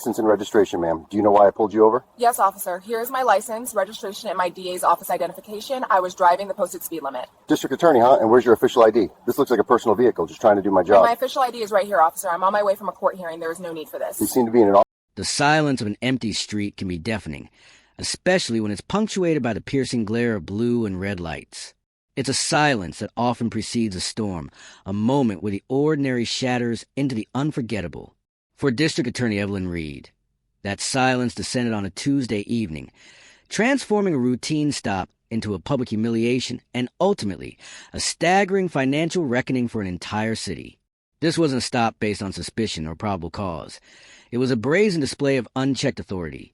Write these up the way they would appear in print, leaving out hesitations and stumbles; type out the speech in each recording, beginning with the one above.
License and registration, ma'am. Do you know why I pulled you over? Yes, officer. Here is my license, registration, and my DA's office identification. I was driving the posted speed limit. District attorney, huh? And where's your official ID? This looks like a personal vehicle, just trying to do my job. My official ID is right here, officer. I'm on my way from a court hearing. There is no need for this. You seem to be in an... The silence of an empty street can be deafening, especially when it's punctuated by the piercing glare of blue and red lights. It's a silence that often precedes a storm, a moment where the ordinary shatters into the unforgettable. For District Attorney Evelyn Reed, that silence descended on a Tuesday evening, transforming a routine stop into a public humiliation and ultimately a staggering financial reckoning for an entire city. This wasn't a stop based on suspicion or probable cause. It was a brazen display of unchecked authority,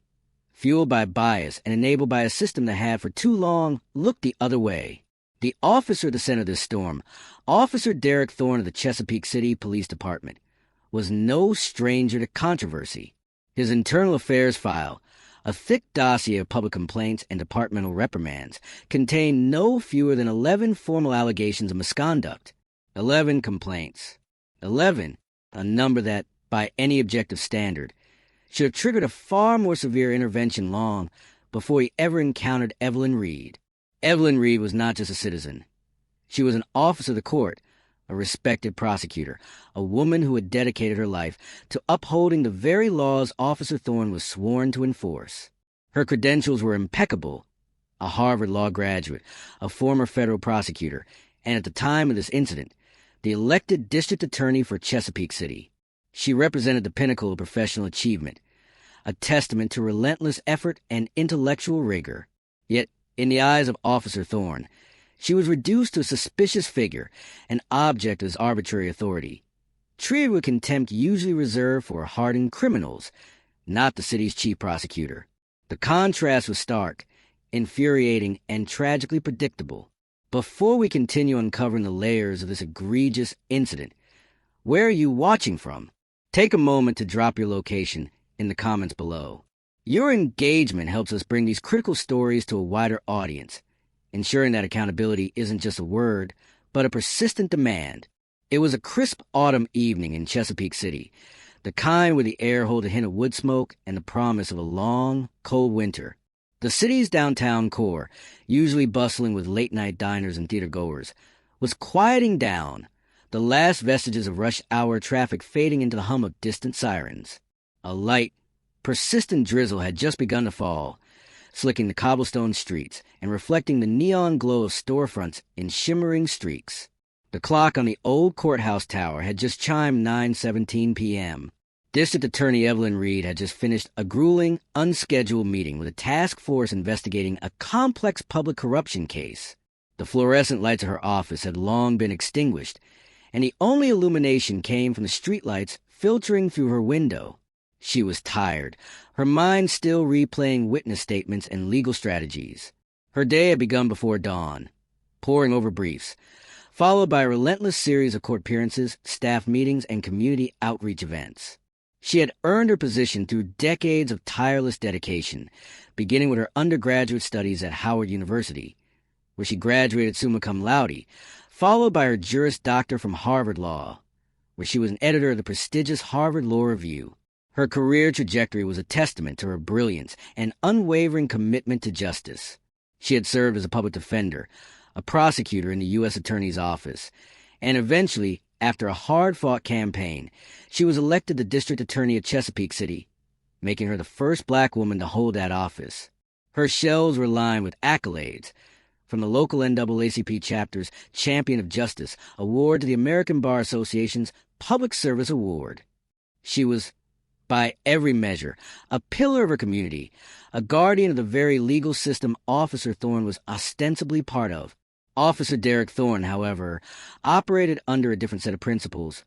fueled by bias and enabled by a system that had for too long looked the other way. The officer at the center of this storm, Officer Derek Thorne of the Chesapeake City Police Department, was no stranger to controversy. His internal affairs file, a thick dossier of public complaints and departmental reprimands, contained no fewer than 11 formal allegations of misconduct. 11 complaints. 11, a number that, by any objective standard, should have triggered a far more severe intervention long before he ever encountered Evelyn Reed. Evelyn Reed was not just a citizen. She was an officer of the court, a respected prosecutor, a woman who had dedicated her life to upholding the very laws Officer Thorne was sworn to enforce. Her credentials were impeccable: a Harvard Law graduate, a former federal prosecutor, and at the time of this incident, the elected district attorney for Chesapeake City. She represented the pinnacle of professional achievement, a testament to relentless effort and intellectual rigor. Yet, in the eyes of Officer Thorne, she was reduced to a suspicious figure, an object of his arbitrary authority, treated with contempt usually reserved for hardened criminals, not the city's chief prosecutor. The contrast was stark, infuriating, and tragically predictable. Before we continue uncovering the layers of this egregious incident, where are you watching from? Take a moment to drop your location in the comments below. Your engagement helps us bring these critical stories to a wider audience, ensuring that accountability isn't just a word, but a persistent demand. It was a crisp autumn evening in Chesapeake City, the kind where the air held a hint of wood smoke and the promise of a long, cold winter. The city's downtown core, usually bustling with late-night diners and theater-goers, was quieting down, the last vestiges of rush-hour traffic fading into the hum of distant sirens. A light, persistent drizzle had just begun to fall, slicking the cobblestone streets and reflecting the neon glow of storefronts in shimmering streaks. The clock on the old courthouse tower had just chimed 9:17 p.m. District Attorney Evelyn Reed had just finished a grueling, unscheduled meeting with a task force investigating a complex public corruption case. The fluorescent lights of her office had long been extinguished, and the only illumination came from the streetlights filtering through her window. She was tired, her mind still replaying witness statements and legal strategies. Her day had begun before dawn, poring over briefs, followed by a relentless series of court appearances, staff meetings, and community outreach events. She had earned her position through decades of tireless dedication, beginning with her undergraduate studies at Howard University, where she graduated summa cum laude, followed by her Juris Doctor from Harvard Law, where she was an editor of the prestigious Harvard Law Review. Her career trajectory was a testament to her brilliance and unwavering commitment to justice. She had served as a public defender, a prosecutor in the U.S. Attorney's Office, and eventually, after a hard-fought campaign, she was elected the District Attorney of Chesapeake City, making her the first black woman to hold that office. Her shelves were lined with accolades, from the local NAACP chapter's Champion of Justice award to the American Bar Association's Public Service Award. She was, by every measure, a pillar of her community, a guardian of the very legal system Officer Thorne was ostensibly part of. Officer Derek Thorne, however, operated under a different set of principles,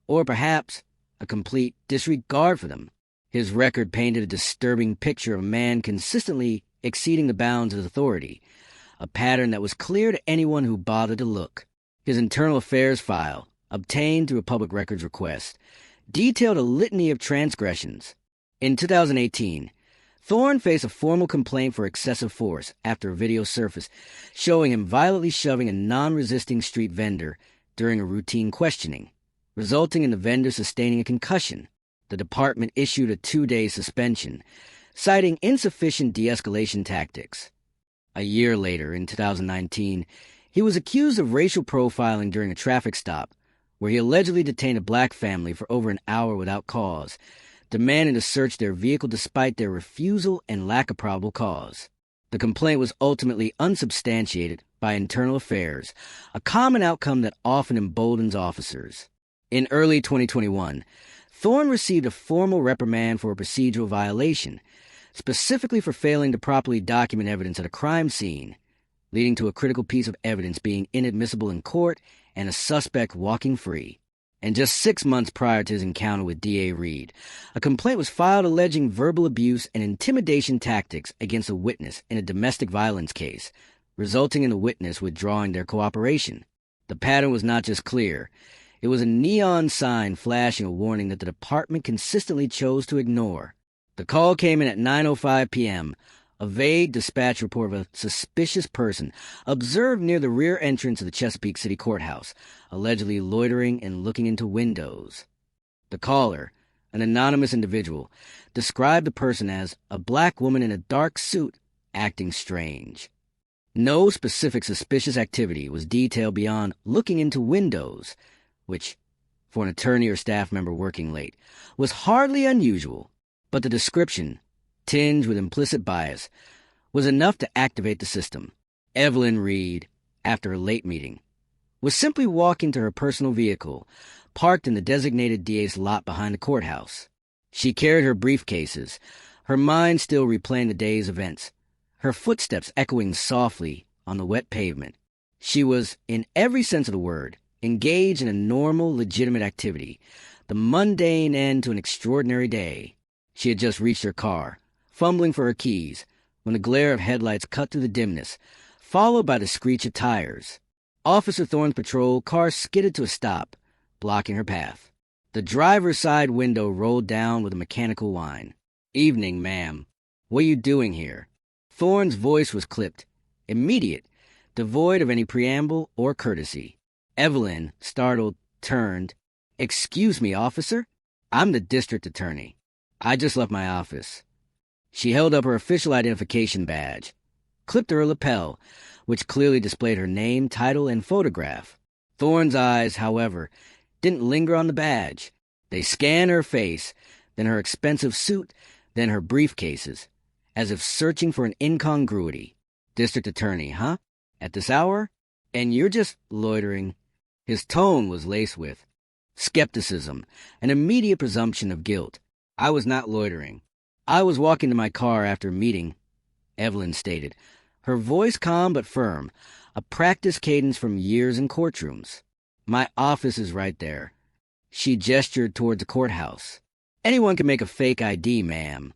or perhaps a complete disregard for them. His record painted a disturbing picture of a man consistently exceeding the bounds of his authority, a pattern that was clear to anyone who bothered to look. His internal affairs file, obtained through a public records request, detailed a litany of transgressions. In 2018, Thorne faced a formal complaint for excessive force after a video surfaced showing him violently shoving a non-resisting street vendor during a routine questioning, resulting in the vendor sustaining a concussion. The department issued a 2-day suspension, citing insufficient de-escalation tactics. A year later, in 2019, he was accused of racial profiling during a traffic stop, where he allegedly detained a black family for over an hour without cause, demanding to search their vehicle despite their refusal and lack of probable cause. The complaint was ultimately unsubstantiated by internal affairs, a common outcome that often emboldens officers. In early 2021, Thorne received a formal reprimand for a procedural violation, specifically for failing to properly document evidence at a crime scene, leading to a critical piece of evidence being inadmissible in court and a suspect walking free. And just 6 months prior to his encounter with D.A. Reed, a complaint was filed alleging verbal abuse and intimidation tactics against a witness in a domestic violence case, resulting in the witness withdrawing their cooperation. The pattern was not just clear. It was a neon sign flashing a warning that the department consistently chose to ignore. The call came in at 9:05 p.m., a vague dispatch report of a suspicious person observed near the rear entrance of the Chesapeake City Courthouse, allegedly loitering and looking into windows. The caller, an anonymous individual, described the person as a black woman in a dark suit acting strange. No specific suspicious activity was detailed beyond looking into windows, which, for an attorney or staff member working late, was hardly unusual, but the description, tinged with implicit bias, was enough to activate the system. Evelyn Reed, after a late meeting, was simply walking to her personal vehicle, parked in the designated DA's lot behind the courthouse. She carried her briefcases, her mind still replaying the day's events, her footsteps echoing softly on the wet pavement. She was, in every sense of the word, engaged in a normal, legitimate activity, the mundane end to an extraordinary day. She had just reached her car, fumbling for her keys, when the glare of headlights cut through the dimness, followed by the screech of tires. Officer Thorne's patrol car skidded to a stop, blocking her path. The driver's side window rolled down with a mechanical whine. "Evening, ma'am. What are you doing here?" Thorne's voice was clipped, immediate, devoid of any preamble or courtesy. Evelyn, startled, turned. "Excuse me, officer. I'm the district attorney. I just left my office." She held up her official identification badge, clipped her lapel, which clearly displayed her name, title, and photograph. Thorne's eyes, however, didn't linger on the badge. They scanned her face, then her expensive suit, then her briefcases, as if searching for an incongruity. "District attorney, huh? At this hour? And you're just loitering?" His tone was laced with skepticism, an immediate presumption of guilt. "I was not loitering. I was walking to my car after a meeting," Evelyn stated, her voice calm but firm, a practice cadence from years in courtrooms. "My office is right there." She gestured toward the courthouse. "Anyone can make a fake ID, ma'am,"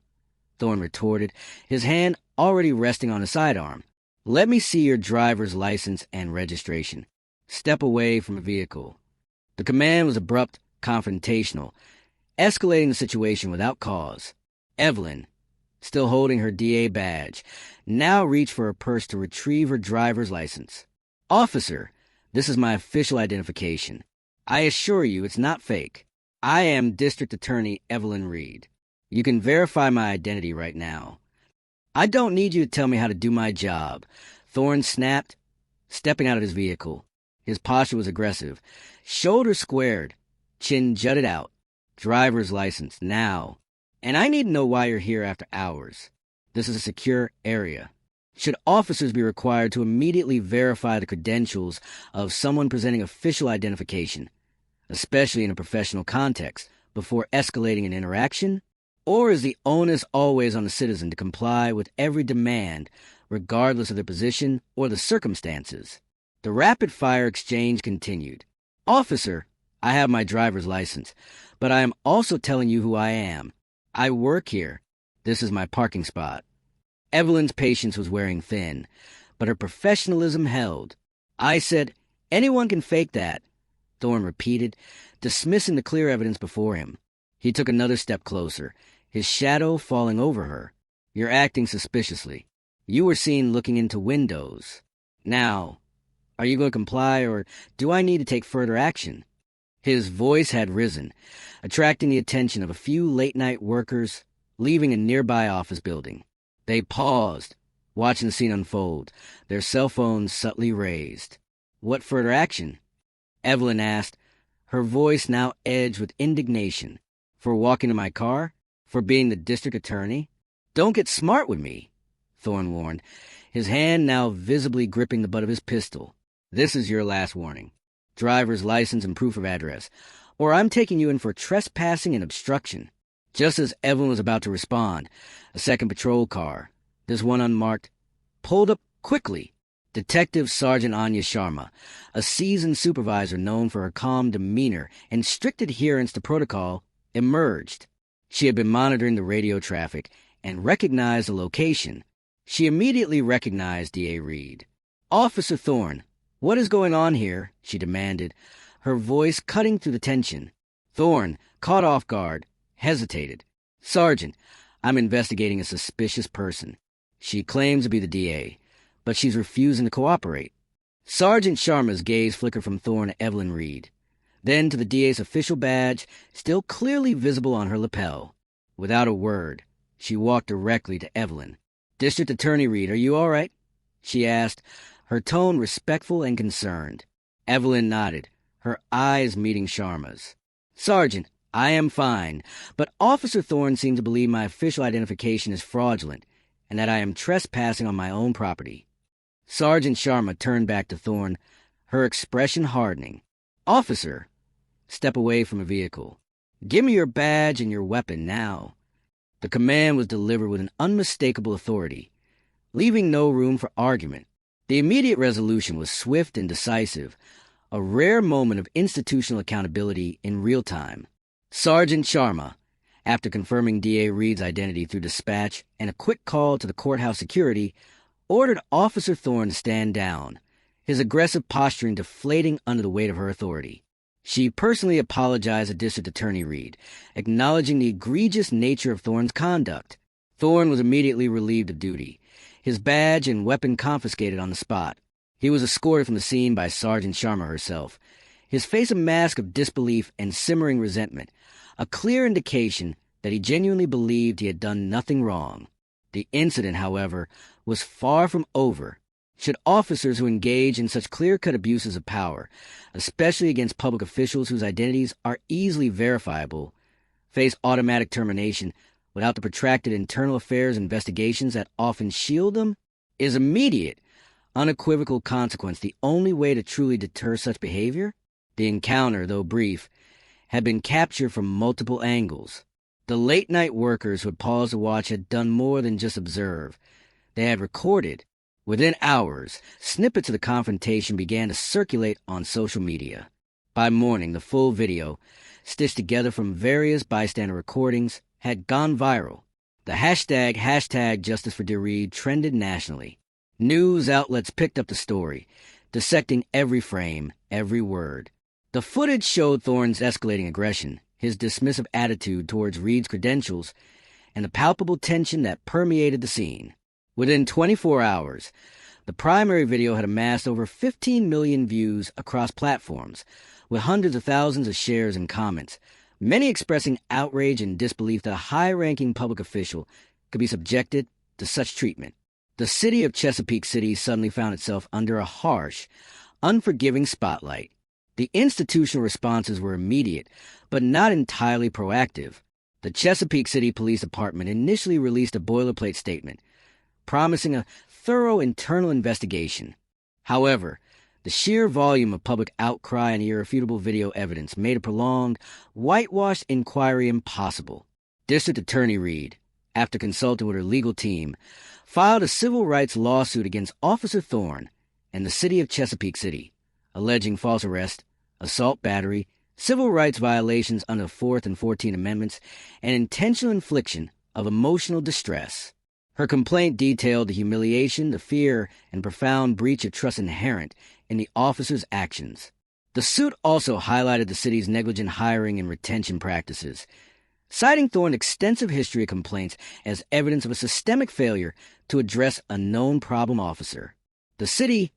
Thorne retorted, his hand already resting on his sidearm. "Let me see your driver's license and registration. Step away from the vehicle." The command was abrupt, confrontational, escalating the situation without cause. Evelyn, still holding her DA badge, now reached for her purse to retrieve her driver's license. "Officer, this is my official identification. I assure you it's not fake. I am District Attorney Evelyn Reed. You can verify my identity right now." "I don't need you to tell me how to do my job," Thorne snapped, stepping out of his vehicle. His posture was aggressive, shoulders squared, chin jutted out. "Driver's license, now. And I need to know why you're here after hours. This is a secure area. Should officers be required to immediately verify the credentials of someone presenting official identification, especially in a professional context, before escalating an interaction? Or is the onus always on the citizen to comply with every demand, regardless of their position or the circumstances?" The rapid-fire exchange continued. "Officer, I have my driver's license, but I am also telling you who I am. I work here. This is my parking spot." Evelyn's patience was wearing thin, but her professionalism held. "I said, anyone can fake that," Thorne repeated, dismissing the clear evidence before him. He took another step closer, his shadow falling over her. "You're acting suspiciously. You were seen looking into windows. Now, are you going to comply, or do I need to take further action?" His voice had risen, attracting the attention of a few late-night workers leaving a nearby office building. They paused, watching the scene unfold, their cell phones subtly raised. "What further action?" Evelyn asked, her voice now edged with indignation. "For walking to my car? For being the district attorney?" "Don't get smart with me," Thorne warned, his hand now visibly gripping the butt of his pistol. "This is your last warning. Driver's license and proof of address, or I'm taking you in for trespassing and obstruction." Just as Evelyn was about to respond, a second patrol car, this one unmarked, pulled up quickly. Detective Sergeant Anya Sharma, a seasoned supervisor known for her calm demeanor and strict adherence to protocol, emerged. She had been monitoring the radio traffic and recognized the location. She immediately recognized D.A. Reed. "Officer Thorne, what is going on here?" she demanded, her voice cutting through the tension. Thorne, caught off guard, hesitated. "Sergeant, I'm investigating a suspicious person. She claims to be the DA, but she's refusing to cooperate." Sergeant Sharma's gaze flickered from Thorne to Evelyn Reed, then to the DA's official badge, still clearly visible on her lapel. Without a word, she walked directly to Evelyn. "District Attorney Reed, are you all right?" she asked, her tone respectful and concerned. Evelyn nodded, her eyes meeting Sharma's. "Sergeant, I am fine, but Officer Thorne seems to believe my official identification is fraudulent and that I am trespassing on my own property." Sergeant Sharma turned back to Thorne, her expression hardening. "Officer," step away from a vehicle. "Give me your badge and your weapon now." The command was delivered with an unmistakable authority, leaving no room for argument. The immediate resolution was swift and decisive, a rare moment of institutional accountability in real time. Sergeant Sharma, after confirming D.A. Reed's identity through dispatch and a quick call to the courthouse security, ordered Officer Thorne to stand down, his aggressive posturing deflating under the weight of her authority. She personally apologized to District Attorney Reed, acknowledging the egregious nature of Thorne's conduct. Thorne was immediately relieved of duty, his badge and weapon confiscated on the spot. He was escorted from the scene by Sergeant Sharma herself, his face a mask of disbelief and simmering resentment, a clear indication that he genuinely believed he had done nothing wrong. The incident, however, was far from over. Should officers who engage in such clear-cut abuses of power, especially against public officials whose identities are easily verifiable, face automatic termination without the protracted internal affairs investigations that often shield them? Is immediate, unequivocal consequence the only way to truly deter such behavior? The encounter, though brief, had been captured from multiple angles. The late-night workers who had paused to watch had done more than just observe. They had recorded. Within hours, snippets of the confrontation began to circulate on social media. By morning, the full video, stitched together from various bystander recordings, had gone viral. The hashtag Justice for Dear Reed trended nationally. News outlets picked up the story, dissecting every frame, every word. The footage showed Thorne's escalating aggression, his dismissive attitude towards Reed's credentials, and the palpable tension that permeated the scene. Within 24 hours, the primary video had amassed over 15 million views across platforms, with hundreds of thousands of shares and comments, many expressing outrage and disbelief that a high-ranking public official could be subjected to such treatment. The city of Chesapeake City suddenly found itself under a harsh, unforgiving spotlight. The institutional responses were immediate, but not entirely proactive. The Chesapeake City Police Department initially released a boilerplate statement, promising a thorough internal investigation. However, the sheer volume of public outcry and irrefutable video evidence made a prolonged, whitewashed inquiry impossible. District Attorney Reed, after consulting with her legal team, filed a civil rights lawsuit against Officer Thorne and the city of Chesapeake City, alleging false arrest, assault battery, civil rights violations under the 4th and 14th Amendments, and intentional infliction of emotional distress. Her complaint detailed the humiliation, the fear, and profound breach of trust inherent in the officer's actions. The suit also highlighted the city's negligent hiring and retention practices, citing Thorne's extensive history of complaints as evidence of a systemic failure to address a known problem officer. The city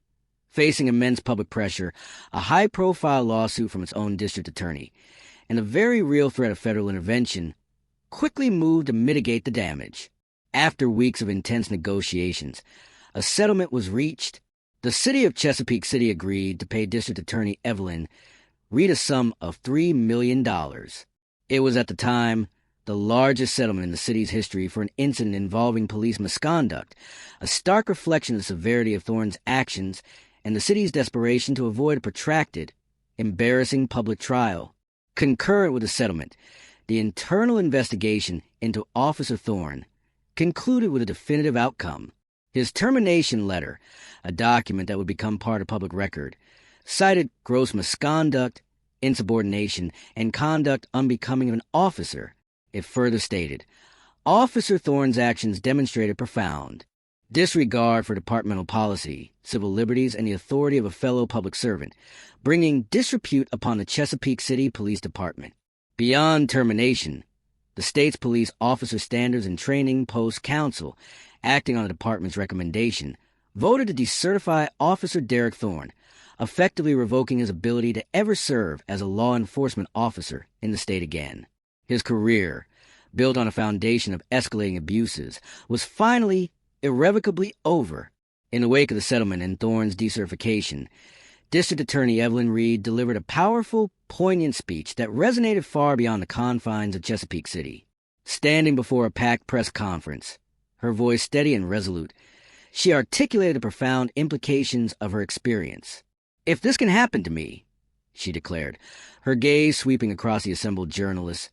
facing immense public pressure, a high-profile lawsuit from its own district attorney, and a very real threat of federal intervention, quickly moved to mitigate the damage. After weeks of intense negotiations, a settlement was reached. The city of Chesapeake City agreed to pay District Attorney Evelyn Reed a sum of $3 million. It was at the time the largest settlement in the city's history for an incident involving police misconduct, a stark reflection of the severity of Thorne's actions and the city's desperation to avoid a protracted, embarrassing public trial. Concurrent with the settlement, the internal investigation into Officer Thorne concluded with a definitive outcome. His termination letter, a document that would become part of public record, cited gross misconduct, insubordination, and conduct unbecoming of an officer. It further stated, Officer Thorne's actions demonstrated profound disregard for departmental policy, civil liberties, and the authority of a fellow public servant, bringing disrepute upon the Chesapeake City Police Department. Beyond termination, the state's Police Officer Standards and Training Post Council, acting on the department's recommendation, voted to decertify Officer Derek Thorne, effectively revoking his ability to ever serve as a law enforcement officer in the state again. His career, built on a foundation of escalating abuses, was finally irrevocably over. In the wake of the settlement and Thorne's decertification, District Attorney Evelyn Reed delivered a powerful, poignant speech that resonated far beyond the confines of Chesapeake City. Standing before a packed press conference, her voice steady and resolute, she articulated the profound implications of her experience. "If this can happen to me," she declared, her gaze sweeping across the assembled journalists,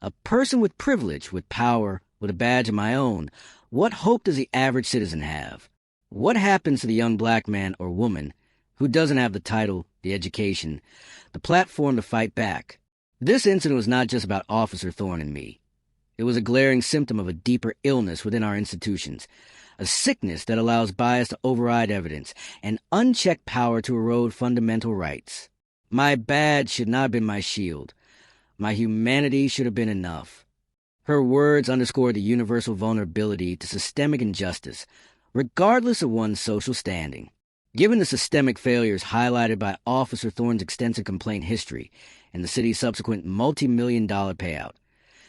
"a person with privilege, with power, with a badge of my own, what hope does the average citizen have? What happens to the young black man or woman who doesn't have the title, the education, the platform to fight back?" This incident was not just about Officer Thorne and me. It was a glaring symptom of a deeper illness within our institutions, a sickness that allows bias to override evidence and unchecked power to erode fundamental rights. My badge should not have been my shield. My humanity should have been enough. Her words underscored the universal vulnerability to systemic injustice, regardless of one's social standing. Given the systemic failures highlighted by Officer Thorne's extensive complaint history and the city's subsequent multi-million-dollar payout,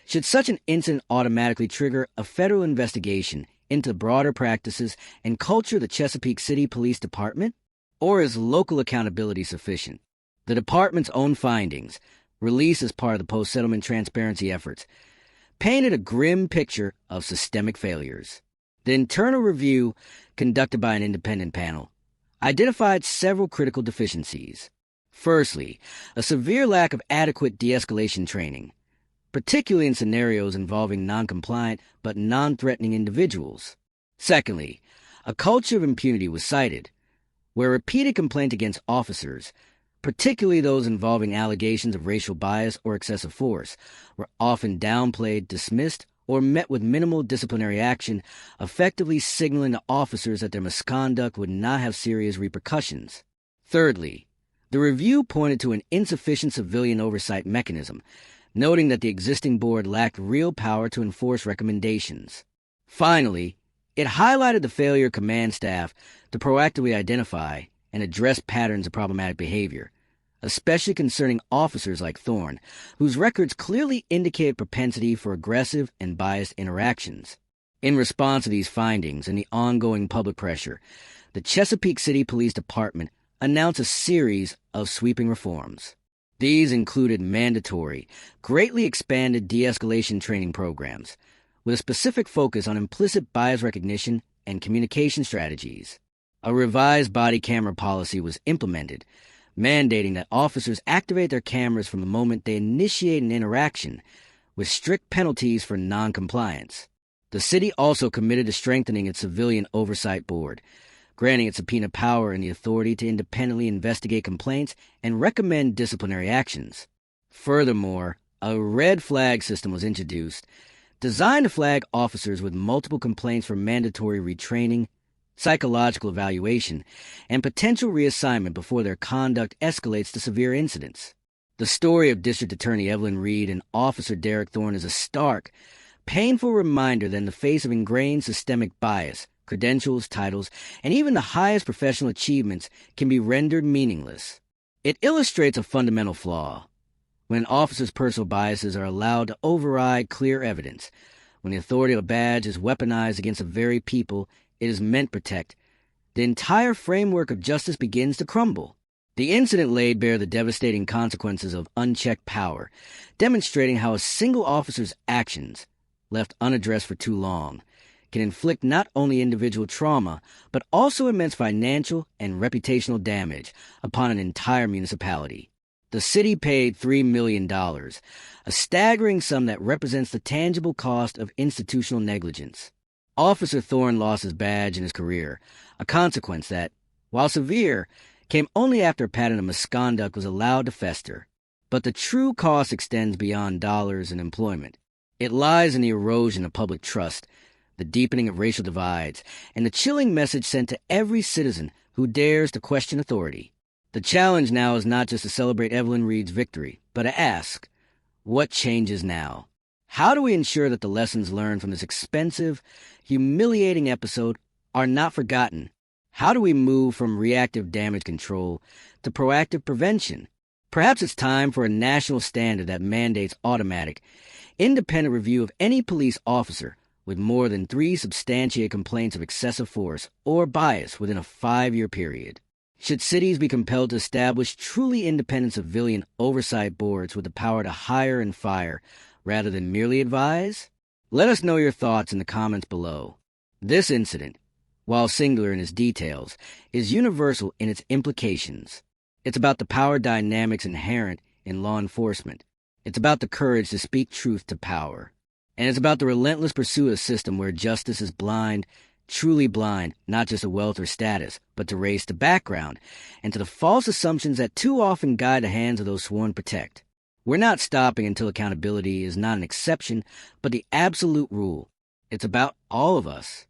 should such an incident automatically trigger a federal investigation into the broader practices and culture of the Chesapeake City Police Department? Or is local accountability sufficient? The department's own findings, released as part of the post-settlement transparency efforts, painted a grim picture of systemic failures. The internal review, conducted by an independent panel, identified several critical deficiencies. Firstly, a severe lack of adequate de-escalation training, particularly in scenarios involving non-compliant but non-threatening individuals. Secondly, a culture of impunity was cited, where repeated complaints against officers, particularly those involving allegations of racial bias or excessive force, were often downplayed, dismissed, or met with minimal disciplinary action, effectively signaling to officers that their misconduct would not have serious repercussions. Thirdly, the review pointed to an insufficient civilian oversight mechanism, noting that the existing board lacked real power to enforce recommendations. Finally, it highlighted the failure of command staff to proactively identify and address patterns of problematic behavior, especially concerning officers like Thorne, whose records clearly indicated propensity for aggressive and biased interactions. In response to these findings and the ongoing public pressure, the Chesapeake City Police Department announced a series of sweeping reforms. These included mandatory, greatly expanded de-escalation training programs, with a specific focus on implicit bias recognition and communication strategies. A revised body camera policy was implemented, mandating that officers activate their cameras from the moment they initiate an interaction, with strict penalties for non-compliance. The city also committed to strengthening its civilian oversight board, granting it subpoena power and the authority to independently investigate complaints and recommend disciplinary actions. Furthermore, a red flag system was introduced, designed to flag officers with multiple complaints for mandatory retraining, psychological evaluation, and potential reassignment before their conduct escalates to severe incidents. The story of District Attorney Evelyn Reed and Officer Derek Thorne is a stark, painful reminder that in the face of ingrained systemic bias, credentials, titles, and even the highest professional achievements can be rendered meaningless. It illustrates a fundamental flaw. When an officer's personal biases are allowed to override clear evidence, when the authority of a badge is weaponized against the very people it is meant to protect, the entire framework of justice begins to crumble. The incident laid bare the devastating consequences of unchecked power, demonstrating how a single officer's actions, left unaddressed for too long, can inflict not only individual trauma, but also immense financial and reputational damage upon an entire municipality. The city paid $3 million, a staggering sum that represents the tangible cost of institutional negligence. Officer Thorne lost his badge and his career, a consequence that, while severe, came only after a pattern of misconduct was allowed to fester. But the true cost extends beyond dollars and employment. It lies in the erosion of public trust, the deepening of racial divides, and the chilling message sent to every citizen who dares to question authority. The challenge now is not just to celebrate Evelyn Reed's victory, but to ask, what changes now? How do we ensure that the lessons learned from this expensive, humiliating episode are not forgotten? How do we move from reactive damage control to proactive prevention? Perhaps it's time for a national standard that mandates automatic, independent review of any police officer with more than 3 substantiated complaints of excessive force or bias within a 5-year period. Should cities be compelled to establish truly independent civilian oversight boards with the power to hire and fire rather than merely advise? Let us know your thoughts in the comments below. This incident, while singular in its details, is universal in its implications. It's about the power dynamics inherent in law enforcement. It's about the courage to speak truth to power. And it's about the relentless pursuit of a system where justice is blind, truly blind, not just to wealth or status, but to race, to background, and to the false assumptions that too often guide the hands of those sworn to protect. We're not stopping until accountability is not an exception, but the absolute rule. It's about all of us.